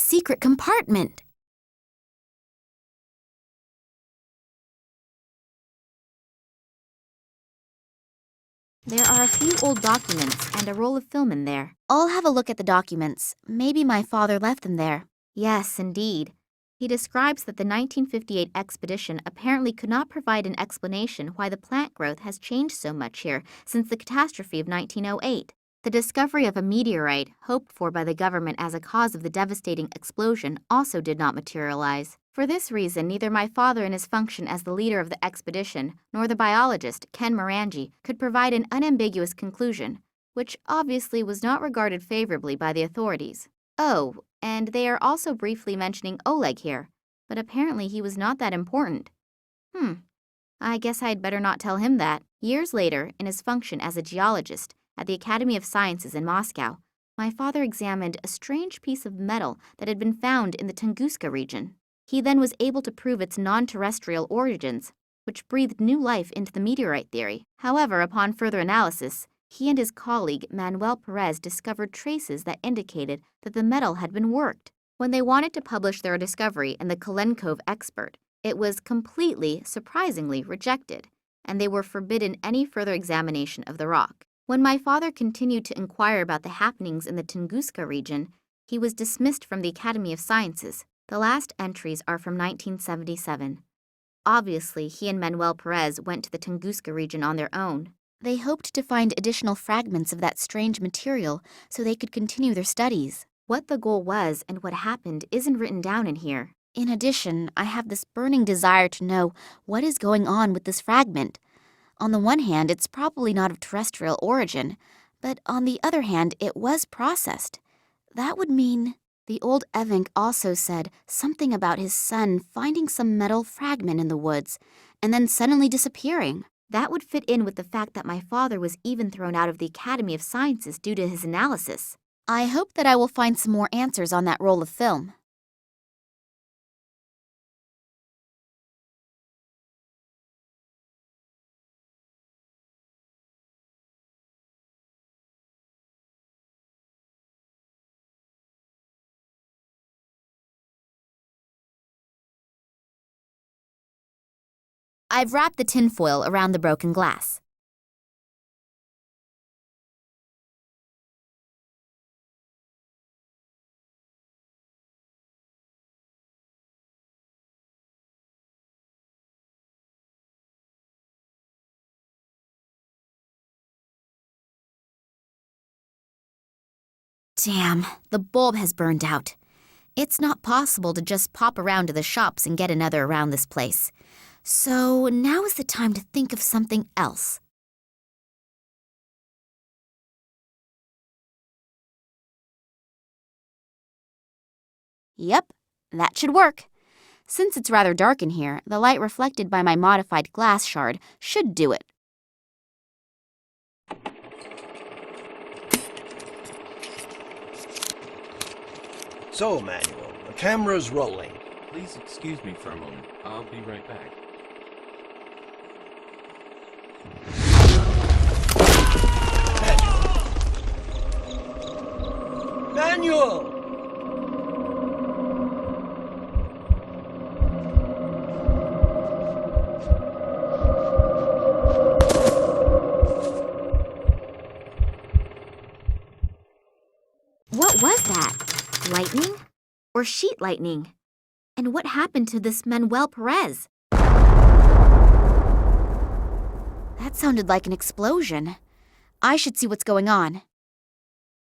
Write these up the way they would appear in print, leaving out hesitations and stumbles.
secret compartment. There are a few old documents and a roll of film in there. I'll have a look at the documents. Maybe my father left them there. Yes, indeed. He describes that the 1958 expedition apparently could not provide an explanation why the plant growth has changed so much here since the catastrophe of 1908. The discovery of a meteorite, hoped for by the government as a cause of the devastating explosion, also did not materialize. For this reason, neither my father in his function as the leader of the expedition, nor the biologist, Ken Morangi, could provide an unambiguous conclusion, which obviously was not regarded favorably by the authorities. Oh, and they are also briefly mentioning Oleg here, but apparently he was not that important. I guess I'd better not tell him that. Years later, in his function as a geologist at the Academy of Sciences in Moscow, my father examined a strange piece of metal that had been found in the Tunguska region. He then was able to prove its non-terrestrial origins, which breathed new life into the meteorite theory. However, upon further analysis, he and his colleague Manuel Perez discovered traces that indicated that the metal had been worked. When they wanted to publish their discovery in the Kalenkov Expert, it was completely, surprisingly, rejected, and they were forbidden any further examination of the rock. When my father continued to inquire about the happenings in the Tunguska region, he was dismissed from the Academy of Sciences. The last entries are from 1977. Obviously, he and Manuel Perez went to the Tunguska region on their own. They hoped to find additional fragments of that strange material so they could continue their studies. What the goal was and what happened isn't written down in here. In addition, I have this burning desire to know what is going on with this fragment. On the one hand, it's probably not of terrestrial origin, but on the other hand, it was processed. That would mean... The old Evank also said something about his son finding some metal fragment in the woods and then suddenly disappearing. That would fit in with the fact that my father was even thrown out of the Academy of Sciences due to his analysis. I hope that I will find some more answers on that roll of film. I've wrapped the tinfoil around the broken glass. Damn, the bulb has burned out. It's not possible to just pop around to the shops and get another around this place. So now is the time to think of something else. Yep, that should work. Since it's rather dark in here, the light reflected by my modified glass shard should do it. So, Manuel, the camera's rolling. Please excuse me for a moment. I'll be right back. Manuel! What was that? Lightning? Or sheet lightning? And what happened to this Manuel Perez? That sounded like an explosion. I should see what's going on.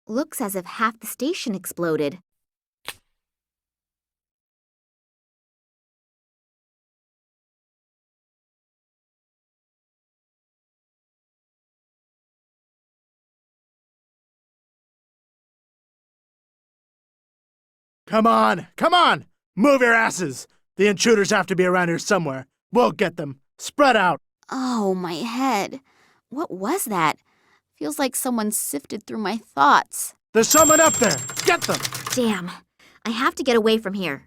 Looks as if half the station exploded. Come on! Come on! Move your asses! The intruders have to be around here somewhere. We'll get them. Spread out! Oh, my head. What was that? Feels like someone sifted through my thoughts. There's someone up there! Get them! Damn. I have to get away from here.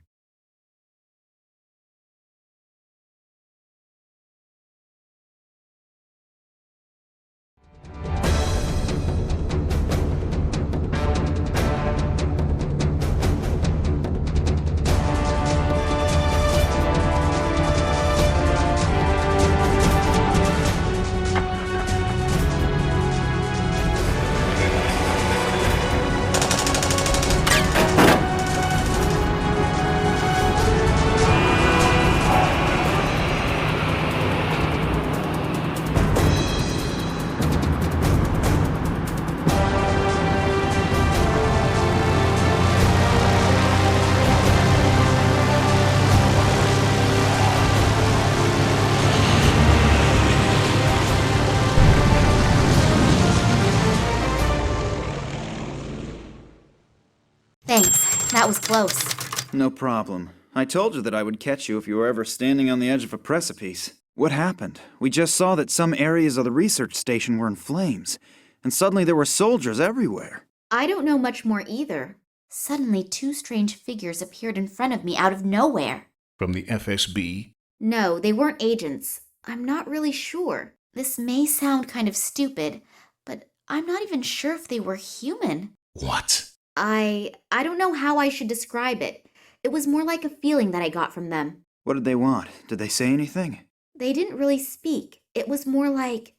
That was close. No problem. I told you that I would catch you if you were ever standing on the edge of a precipice. What happened? We just saw that some areas of the research station were in flames, and suddenly there were soldiers everywhere. I don't know much more either. Suddenly, two strange figures appeared in front of me out of nowhere. From the FSB? No, they weren't agents. I'm not really sure. This may sound kind of stupid, but I'm not even sure if they were human. What? I don't know how I should describe it. It was more like a feeling that I got from them. What did they want? Did they say anything? They didn't really speak. It was more like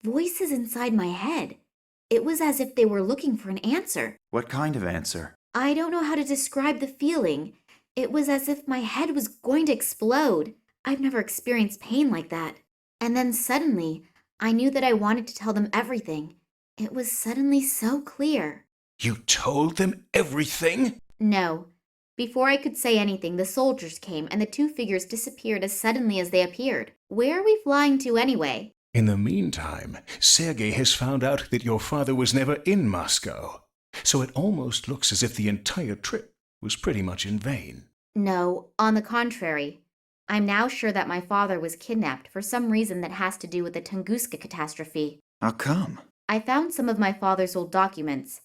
voices inside my head. It was as if they were looking for an answer. What kind of answer? I don't know how to describe the feeling. It was as if my head was going to explode. I've never experienced pain like that. And then suddenly, I knew that I wanted to tell them everything. It was suddenly so clear. You told them everything? No. Before I could say anything, the soldiers came and the two figures disappeared as suddenly as they appeared. Where are we flying to anyway? In the meantime, Sergei has found out that your father was never in Moscow. So it almost looks as if the entire trip was pretty much in vain. No, on the contrary. I'm now sure that my father was kidnapped for some reason that has to do with the Tunguska catastrophe. How come? I found some of my father's old documents.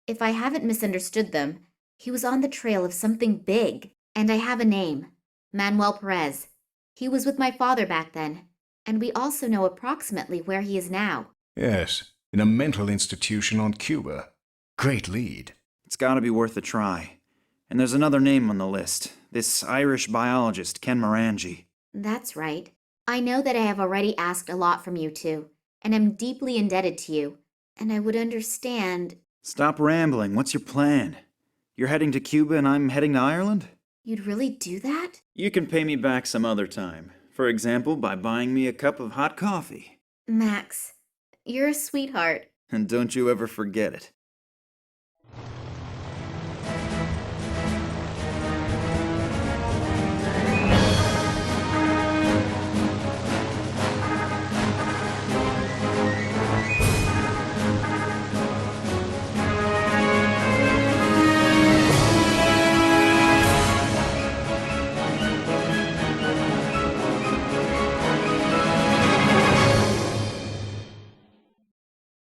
If I haven't misunderstood them, he was on the trail of something big. And I have a name. Manuel Perez. He was with my father back then. And we also know approximately where he is now. Yes, in a mental institution on Cuba. Great lead. It's gotta be worth a try. And there's another name on the list. This Irish biologist, Ken Morangi. That's right. I know that I have already asked a lot from you two, and am deeply indebted to you. And I would understand... Stop rambling. What's your plan? You're heading to Cuba and I'm heading to Ireland? You'd really do that? You can pay me back some other time. For example, by buying me a cup of hot coffee. Max, you're a sweetheart. And don't you ever forget it.